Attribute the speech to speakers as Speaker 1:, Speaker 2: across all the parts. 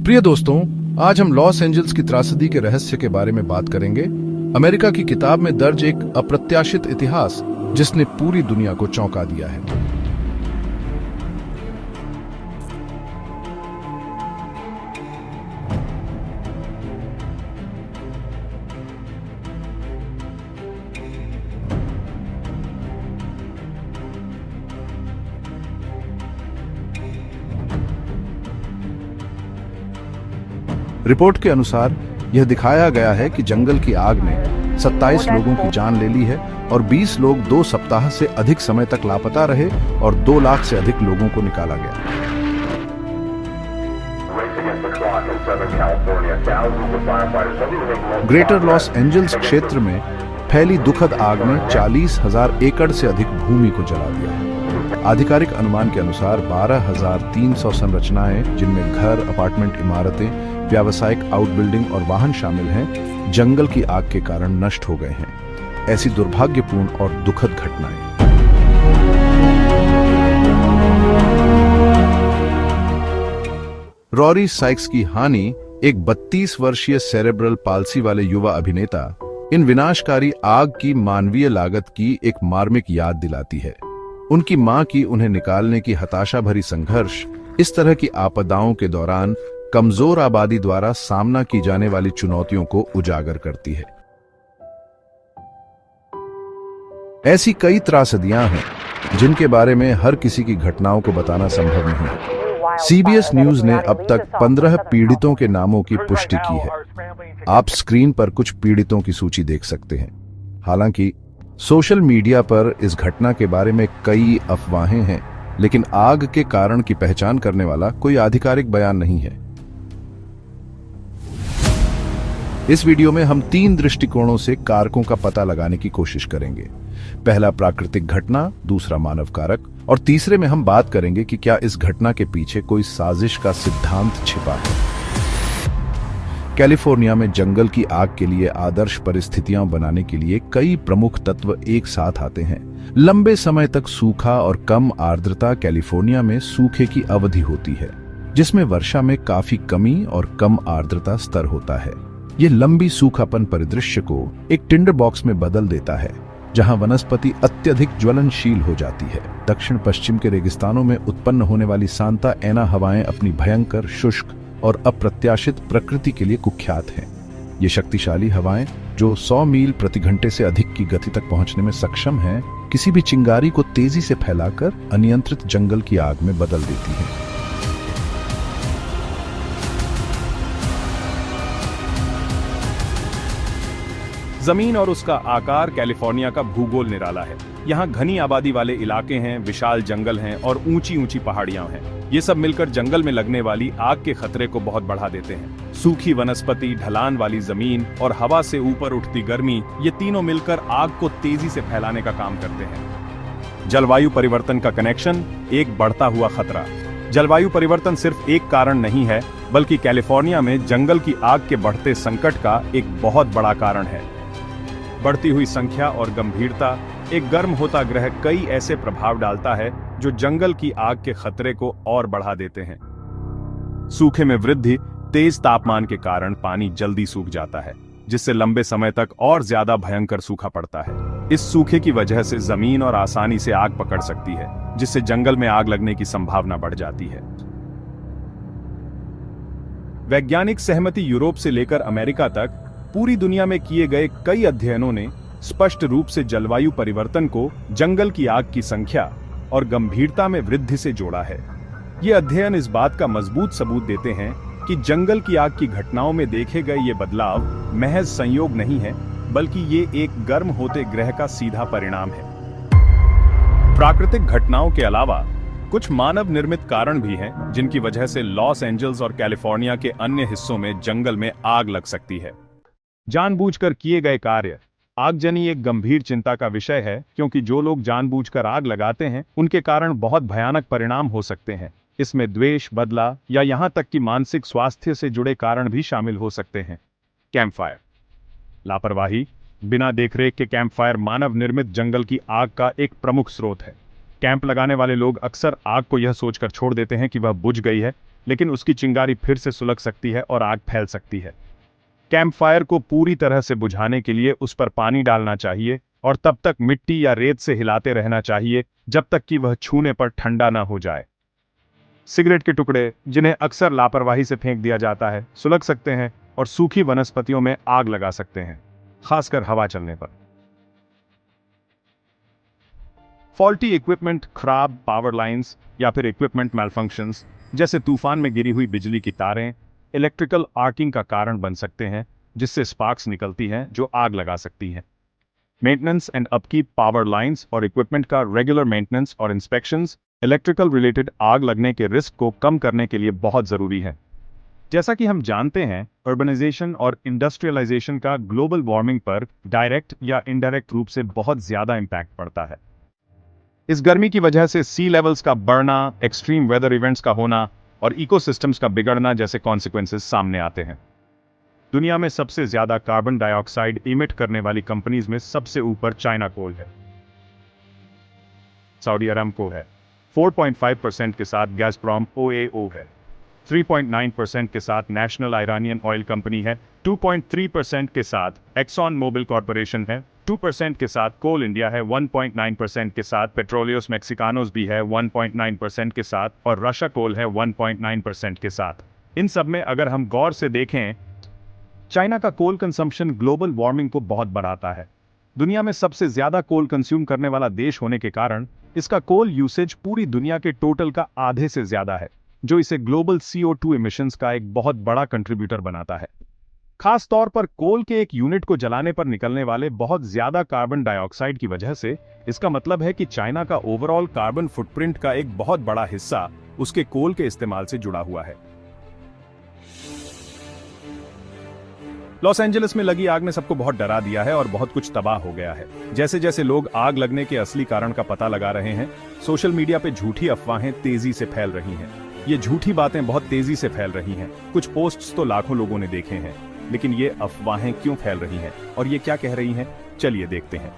Speaker 1: प्रिय दोस्तों, आज हम लॉस एंजल्स की त्रासदी के रहस्य के बारे में बात करेंगे। अमेरिका की किताब में दर्ज एक अप्रत्याशित इतिहास जिसने पूरी दुनिया को चौंका दिया है। रिपोर्ट के अनुसार यह दिखाया गया है कि जंगल की आग ने 27 लोगों की जान ले ली है और 20 लोग 2 सप्ताह से अधिक समय तक लापता रहे और 2 लाख से अधिक लोगों को निकाला गया। ग्रेटर लॉस एंजल्स क्षेत्र में फैली दुखद आग ने 40,000 एकड़ से अधिक भूमि को जला दिया है। आधिकारिक अनुमान के अनुसार 12,300 संरचनाएं, जिनमें घर, अपार्टमेंट इमारतें, व्यावसायिक आउटबिल्डिंग और वाहन शामिल हैं, जंगल की आग के कारण नष्ट हो गए हैं। ऐसी दुर्भाग्यपूर्ण और दुखद घटनाएं। रॉरी साइक्स की हानि, एक 32 वर्षीय सेरेब्रल पाल्सी वाले युवा अभिनेता, इन विनाशकारी आग की मानवीय लागत की एक मार्मिक याद दिलाती है। उनकी मां की उन्हें निकालने की हताशा भरी संघर्ष इस तरह की आपदाओं के दौरान कमजोर आबादी द्वारा सामना की जाने वाली चुनौतियों को उजागर करती है। ऐसी कई त्रासदियां हैं जिनके बारे में हर किसी की घटनाओं को बताना संभव नहीं है। सीबीएस न्यूज ने अब तक 15 पीड़ितों के नामों की पुष्टि की है। आप स्क्रीन पर कुछ पीड़ितों की सूची देख सकते हैं। हालांकि सोशल मीडिया पर इस घटना के बारे में कई अफवाहें हैं, लेकिन आग के कारण की पहचान करने वाला कोई आधिकारिक बयान नहीं है। इस वीडियो में हम 3 दृष्टिकोणों से कारकों का पता लगाने की कोशिश करेंगे। पहला प्राकृतिक घटना, दूसरा मानव कारक और तीसरे में हम बात करेंगे कि क्या इस घटना के पीछे कोई साजिश का सिद्धांत छिपा है। कैलिफोर्निया में जंगल की आग के लिए आदर्श परिस्थितियां बनाने के लिए कई प्रमुख तत्व एक साथ आते हैं। लंबे समय तक सूखा और कम आर्द्रता कैलिफोर्निया में सूखे की अवधि होती है, जिसमें वर्षा में काफी कमी और कम आर्द्रता स्तर होता है। यह लंबी सूखापन परिदृश्य को एक टिंडर बॉक्स में बदल देता है, जहां वनस्पति अत्यधिक ज्वलनशील हो जाती है। दक्षिण पश्चिम के रेगिस्तानों में उत्पन्न होने वाली सांता एना हवाएं अपनी भयंकर, शुष्क और अप्रत्याशित प्रकृति के लिए कुख्यात हैं। ये शक्तिशाली हवाएं, जो 100 मील प्रति घंटे से अधिक की गति तक पहुंचने में सक्षम हैं, किसी भी चिंगारी को तेजी से फैलाकर अनियंत्रित जंगल की आग में बदल देती हैं।
Speaker 2: जमीन और उसका आकार कैलिफोर्निया का भूगोल निराला है। यहाँ घनी आबादी वाले इलाके हैं, विशाल जंगल हैं और ऊंची ऊंची पहाड़ियां हैं। ये सब मिलकर जंगल में लगने वाली आग के खतरे को बहुत बढ़ा देते हैं। सूखी वनस्पति, ढलान वाली जमीन और हवा से ऊपर उठती गर्मी, ये तीनों मिलकर आग को तेजी से फैलाने का काम करते हैं। जलवायु परिवर्तन का कनेक्शन, एक बढ़ता हुआ खतरा। जलवायु परिवर्तन सिर्फ एक कारण नहीं है, बल्कि कैलिफोर्निया में जंगल की आग के बढ़ते संकट का एक बहुत बड़ा कारण है। बढ़ती हुई संख्या और गंभीरता, एक गर्म होता ग्रह कई ऐसे प्रभाव डालता है जो जंगल की आग के खतरे को और बढ़ा देते हैं। सूखे में वृद्धि, तेज तापमान के कारण पानी जल्दी सूख जाता है, जिससे लंबे समय तक और ज्यादा भयंकर सूखा पड़ता है। इस सूखे की वजह से जमीन और आसानी से आग पकड़ सकती है, जिससे जंगल में आग लगने की संभावना बढ़ जाती है। वैज्ञानिक सहमति यूरोप से लेकर अमेरिका तक पूरी दुनिया में किए गए कई अध्ययनों ने स्पष्ट रूप से जलवायु परिवर्तन को जंगल की आग की संख्या और गंभीरता में वृद्धि से जोड़ा है। ये अध्ययन इस बात का मजबूत सबूत देते हैं कि जंगल की आग की घटनाओं में देखे गए ये बदलाव महज संयोग नहीं है, बल्कि ये एक गर्म होते ग्रह का सीधा परिणाम है। प्राकृतिक घटनाओं के अलावा कुछ मानव निर्मित कारण भी हैं, जिनकी वजह से लॉस एंजल्स और कैलिफोर्निया के अन्य हिस्सों में जंगल में आग लग सकती है। जानबूझकर किए गए कार्य, आगजनी एक गंभीर चिंता का विषय है, क्योंकि जो लोग जानबूझकर आग लगाते हैं उनके कारण बहुत भयानक परिणाम हो सकते हैं। इसमें द्वेष, बदला या यहां तक कि मानसिक स्वास्थ्य से जुड़े कारण भी शामिल हो सकते हैं। कैंपफायर, लापरवाही, बिना देखरेख के कैंपफायर मानव निर्मित जंगल की आग का एक प्रमुख स्रोत है। कैंप लगाने वाले लोग अक्सर आग को यह सोचकर छोड़ देते हैं कि वह बुझ गई है, लेकिन उसकी चिंगारी फिर से सुलग सकती है और आग फैल सकती है। कैंप फायर को पूरी तरह से बुझाने के लिए उस पर पानी डालना चाहिए और तब तक मिट्टी या रेत से हिलाते रहना चाहिए जब तक कि वह छूने पर ठंडा ना हो जाए। सिगरेट के टुकड़े, जिन्हें अक्सर लापरवाही से फेंक दिया जाता है, सुलग सकते हैं और सूखी वनस्पतियों में आग लगा सकते हैं, खासकर हवा चलने पर। फॉल्टी इक्विपमेंट, खराब पावर लाइंस या फिर इक्विपमेंट मैलफंक्शंस जैसे तूफान में गिरी हुई बिजली की तारें इलेक्ट्रिकल आर्किंग का कारण बन सकते हैं, जिससे स्पार्क्स निकलती हैं जो आग लगा सकती हैं। Maintenance and upkeep power lines और इक्विपमेंट का रेगुलर मेंटेनेंस और इंस्पेक्शंस इलेक्ट्रिकल रिलेटेड आग लगने के रिस्क को कम करने के लिए बहुत जरूरी है। जैसा कि हम जानते हैं, अर्बनाइजेशन और इंडस्ट्रियलाइजेशन का ग्लोबल वार्मिंग पर डायरेक्ट या इनडायरेक्ट रूप से बहुत ज्यादा इंपैक्ट पड़ता है। इस गर्मी की वजह से सी लेवल्स का बढ़ना, एक्सट्रीम वेदर इवेंट्स का होना और इकोसिस्टम्स का बिगड़ना जैसे कॉन्सिक्वेंसेस सामने आते हैं। दुनिया में सबसे ज्यादा कार्बन डाइऑक्साइड इमिट करने वाली कंपनीज में सबसे ऊपर चाइना कोल है, सऊदी अरामको है, 4.5% के साथ गैज़प्रोम OAO है, 3.9% के साथ नेशनल आयरानियन ऑयल कंपनी है, 2.3% के साथ एक्सॉन मोबिल कॉरपोरेशन है, 2% के साथ कोल इंडिया है, 1.9% के साथ पेट्रोलियोस मैक्सिकानोस भी है, 1.9% के साथ, और रशिया कोल है 1.9% के साथ। इन सब में अगर हम गौर से देखें, चाइना का कोल कंजम्पशन ग्लोबल वार्मिंग को बहुत बढ़ाता है। दुनिया में सबसे ज्यादा कोल कंज्यूम करने वाला देश होने के कारण इसका कोल यूसेज पूरी दुनिया के टोटल का आधे से ज्यादा है, जो इसे ग्लोबल CO2 इमिशंस का एक बहुत बड़ा कंट्रीब्यूटर बनाता है। खास तौर पर कोल के एक यूनिट को जलाने पर निकलने वाले बहुत ज्यादा कार्बन डाइऑक्साइड की वजह से इसका मतलब है कि चाइना का ओवरऑल कार्बन फुटप्रिंट का एक बहुत बड़ा हिस्सा उसके कोल के इस्तेमाल से जुड़ा हुआ है। लॉस एंजलिस में लगी आग ने सबको बहुत डरा दिया है और बहुत कुछ तबाह हो गया है। जैसे जैसे लोग आग लगने के असली कारण का पता लगा रहे हैं, सोशल मीडिया पे झूठी अफवाहें तेजी से फैल रही हैं। ये झूठी बातें बहुत तेजी से फैल रही हैं। कुछ पोस्ट्स तो लाखों लोगों ने देखे हैं, लेकिन ये अफवाहें क्यों फैल रही हैं और ये क्या कह रही हैं, चलिए देखते हैं।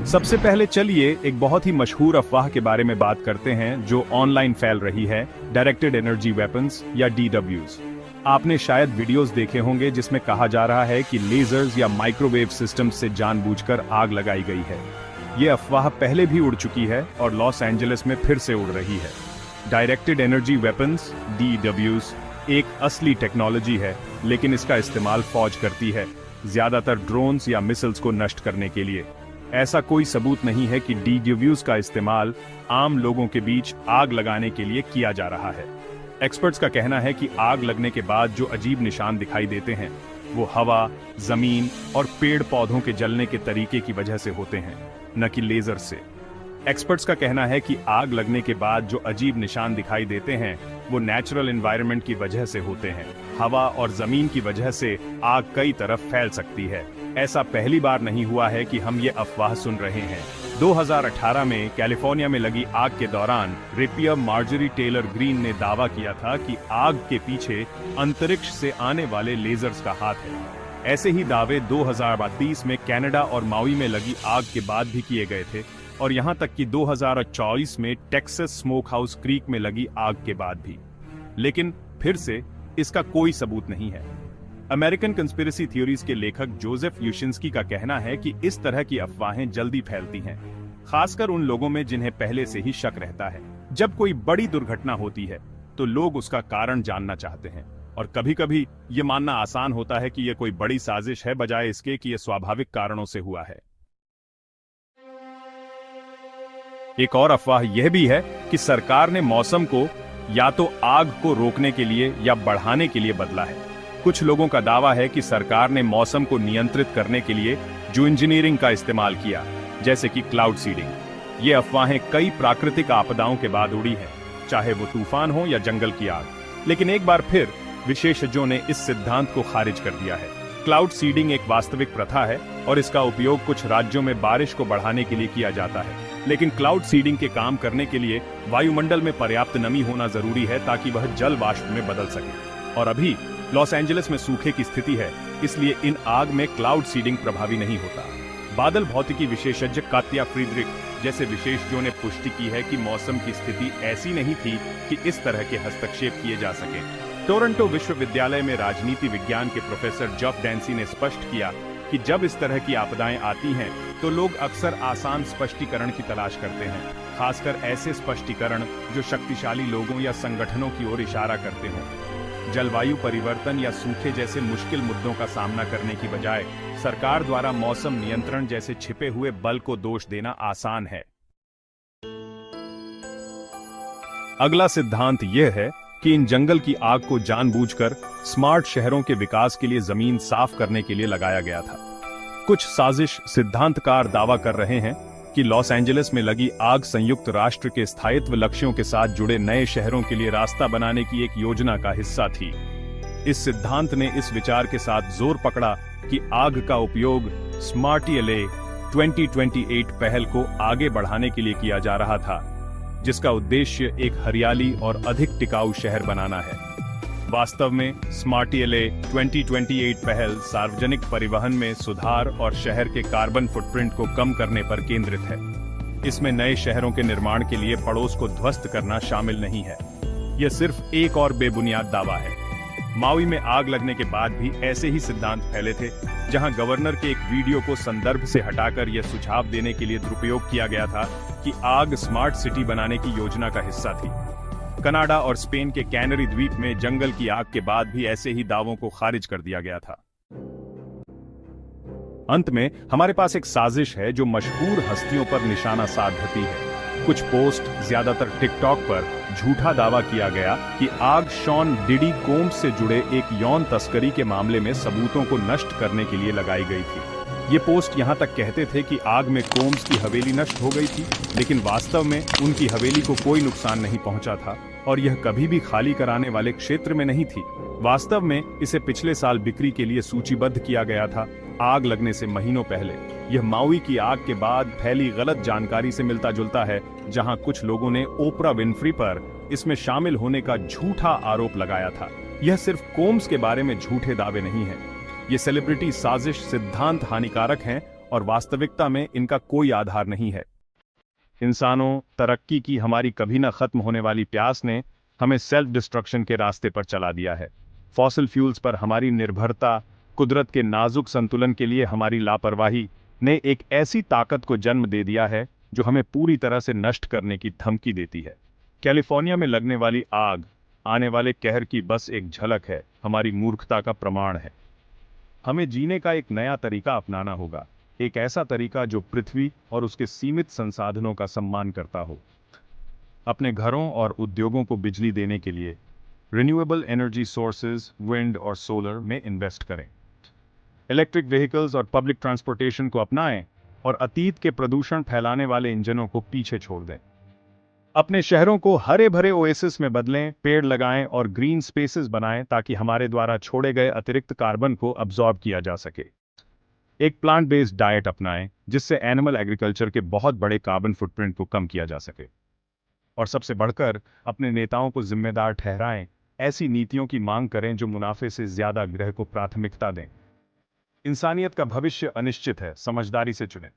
Speaker 2: सबसे पहले चलिए एक बहुत ही मशहूर अफवाह के बारे में बात करते हैं जो ऑनलाइन फैल रही है, डायरेक्टेड एनर्जी वेपन्स या DWs। आपने शायद वीडियोस देखे होंगे जिसमें कहा जा रहा है कि लेजर्स या माइक्रोवेव सिस्टम्स से जानबूझकर आग लगाई गई है। ये अफवाह पहले भी उड़ चुकी है और लॉस एंजलिस में फिर से उड़ रही है। डायरेक्टेड एनर्जी वेपन्स DWs एक असली टेक्नोलॉजी है, लेकिन इसका इस्तेमाल फौज करती है, ज्यादातर ड्रोन्स या मिसाइल्स को नष्ट करने के लिए। ऐसा कोई सबूत नहीं है कि DWs का इस्तेमाल आम लोगों के बीच आग लगाने के लिए किया जा रहा है। एक्सपर्ट्स का कहना है कि आग लगने के बाद जो अजीब निशान दिखाई देते हैं, वो हवा, जमीन और पेड़ पौधों के जलने के तरीके की वजह से होते हैं, न कि लेजर से। एक्सपर्ट्स का कहना है कि आग लगने के बाद जो अजीब निशान दिखाई देते हैं, वो नेचुरल एनवायरनमेंट की वजह से होते हैं। हवा और जमीन की वजह से आग कई तरफ फैल सकती है। ऐसा पहली बार नहीं हुआ है कि हम ये अफवाह सुन रहे हैं। 2018 में कैलिफोर्निया में लगी आग के दौरान रेपियर मार्जरी टेलर ग्रीन ने दावा किया था कि आग के पीछे अंतरिक्ष से आने वाले लेजर्स का हाथ है। ऐसे ही दावे 2030 में कनाडा और माउई में लगी आग के बाद भी किए गए थे, और यहां तक कि 2024 में टेक्सास स्मोक हाउस क्रीक में लगी आग के बाद भी। लेकिन फिर से इसका कोई सबूत नहीं है। अमेरिकन कंस्पिरेसी थ्योरीज के लेखक जोसेफ यूशिंस्की का कहना है कि इस तरह की अफवाहें जल्दी फैलती हैं, खासकर उन लोगों में जिन्हें पहले से ही शक रहता है। जब कोई बड़ी दुर्घटना होती है तो लोग उसका कारण जानना चाहते हैं, और कभी कभी ये मानना आसान होता है कि यह कोई बड़ी साजिश है, बजाय इसके कि यह स्वाभाविक कारणों से हुआ है। एक और अफवाह यह भी है कि सरकार ने मौसम को या तो आग को रोकने के लिए या बढ़ाने के लिए बदला है। कुछ लोगों का दावा है कि सरकार ने मौसम को नियंत्रित करने के लिए जो इंजीनियरिंग का इस्तेमाल किया, जैसे कि क्लाउड सीडिंग। ये अफवाहें कई प्राकृतिक आपदाओं के बाद उड़ी हैं, चाहे वो तूफान हो या जंगल की आग। लेकिन एक बार फिर विशेषज्ञों ने इस सिद्धांत को खारिज कर दिया है। क्लाउड सीडिंग एक वास्तविक प्रथा है और इसका उपयोग कुछ राज्यों में बारिश को बढ़ाने के लिए किया जाता है। लेकिन क्लाउड सीडिंग के काम करने के लिए वायुमंडल में पर्याप्त नमी होना जरूरी है ताकि वह जल वाष्प में बदल सके। और अभी लॉस एंजलिस में सूखे की स्थिति है, इसलिए इन आग में क्लाउड सीडिंग प्रभावी नहीं होता। बादल भौतिकी विशेषज्ञ कात्या फ्रीडरिक जैसे विशेषज्ञों ने पुष्टि की है कि मौसम की स्थिति ऐसी नहीं थी कि इस तरह के हस्तक्षेप किए जा सके। टोरंटो विश्वविद्यालय में राजनीति विज्ञान के प्रोफेसर जॉफ डेंसी ने स्पष्ट किया कि जब इस तरह की आपदाएं आती हैं तो लोग अक्सर आसान स्पष्टीकरण की तलाश करते हैं, खासकर ऐसे स्पष्टीकरण जो शक्तिशाली लोगों या संगठनों की ओर इशारा करते हों। जलवायु परिवर्तन या सूखे जैसे मुश्किल मुद्दों का सामना करने की बजाय सरकार द्वारा मौसम नियंत्रण जैसे छिपे हुए बल को दोष देना आसान है। अगला सिद्धांत यह है कि इन जंगल की आग को जानबूझकर स्मार्ट शहरों के विकास के लिए जमीन साफ करने के लिए लगाया गया था। कुछ साजिश सिद्धांतकार दावा कर रहे हैं कि लॉस एंजलिस में लगी आग संयुक्त राष्ट्र के स्थायित्व लक्ष्यों के साथ जुड़े नए शहरों के लिए रास्ता बनाने की एक योजना का हिस्सा थी। इस सिद्धांत ने इस विचार के साथ जोर पकड़ा कि आग का उपयोग स्मार्टी एलए 2028 पहल को आगे बढ़ाने के लिए किया जा रहा था, जिसका उद्देश्य एक हरियाली और अधिक टिकाऊ शहर बनाना है। वास्तव में स्मार्टी एलए 2028 पहल सार्वजनिक परिवहन में सुधार और शहर के कार्बन फुटप्रिंट को कम करने पर केंद्रित है। इसमें नए शहरों के निर्माण के लिए पड़ोस को ध्वस्त करना शामिल नहीं है। यह सिर्फ एक और बेबुनियाद दावा है। माउई में आग लगने के बाद भी ऐसे ही सिद्धांत फैले थे, जहां गवर्नर के एक वीडियो को संदर्भ से हटाकर यह सुझाव देने के लिए दुरुपयोग किया गया था कि आग स्मार्ट सिटी बनाने की योजना का हिस्सा थी। कनाडा और स्पेन के कैनरी द्वीप में जंगल की आग के बाद भी ऐसे ही दावों को खारिज कर दिया गया था। अंत में हमारे पास एक साजिश है जो मशहूर हस्तियों पर निशाना साधती है। कुछ पोस्ट, ज्यादातर टिकटॉक पर झूठा दावा किया गया कि आग शॉन डिडी कोम्स से जुड़े एक यौन तस्करी के मामले में सबूतों को नष्ट करने के लिए लगाई गई थी। ये पोस्ट यहां तक कहते थे कि आग में कोम्स की हवेली नष्ट हो गई थी, लेकिन वास्तव में उनकी हवेली को कोई नुकसान नहीं पहुंचा था और यह कभी भी खाली कराने वाले क्षेत्र में नहीं थी। वास्तव में इसे पिछले साल बिक्री के लिए सूचीबद्ध किया गया था, आग लगने से महीनों पहले। यह माउई की आग के बाद फैली गलत जानकारी से मिलता जुलता है, जहां कुछ लोगों ने ओपरा विनफ्री पर इसमें शामिल होने का झूठा आरोप लगाया था। यह सिर्फ कोम्स के बारे में झूठे दावे नहीं है। ये सेलिब्रिटी साजिश सिद्धांत हानिकारक हैं और वास्तविकता में इनका कोई आधार नहीं है। इंसानों, तरक्की की हमारी कभी न खत्म होने वाली प्यास ने हमें सेल्फ डिस्ट्रक्शन के रास्ते पर चला दिया है। फॉसिल फ्यूल्स पर हमारी निर्भरता, कुदरत के नाजुक संतुलन के लिए हमारी लापरवाही ने एक ऐसी ताकत को जन्म दे दिया है जो हमें पूरी तरह से नष्ट करने की धमकी देती है। कैलिफोर्निया में लगने वाली आग आने वाले कहर की बस एक झलक है, हमारी मूर्खता का प्रमाण है। हमें जीने का एक नया तरीका अपनाना होगा, एक ऐसा तरीका जो पृथ्वी और उसके सीमित संसाधनों का सम्मान करता हो। अपने घरों और उद्योगों को बिजली देने के लिए रिन्यूएबल एनर्जी सोर्सेज, विंड और सोलर में इन्वेस्ट करें। इलेक्ट्रिक व्हीकल्स और पब्लिक ट्रांसपोर्टेशन को अपनाएं और अतीत के प्रदूषण फैलाने वाले इंजनों को पीछे छोड़ दें। अपने शहरों को हरे भरे ओएसिस में बदलें, पेड़ लगाएं और ग्रीन स्पेसेस बनाएं ताकि हमारे द्वारा छोड़े गए अतिरिक्त कार्बन को अब्सॉर्ब किया जा सके। एक प्लांट बेस्ड डाइट अपनाएं जिससे एनिमल एग्रीकल्चर के बहुत बड़े कार्बन फुटप्रिंट को कम किया जा सके। और सबसे बढ़कर अपने नेताओं को जिम्मेदार ठहराएं, ऐसी नीतियों की मांग करें जो मुनाफे से ज्यादा ग्रह को प्राथमिकता दें। इंसानियत का भविष्य अनिश्चित है, समझदारी से चुनें।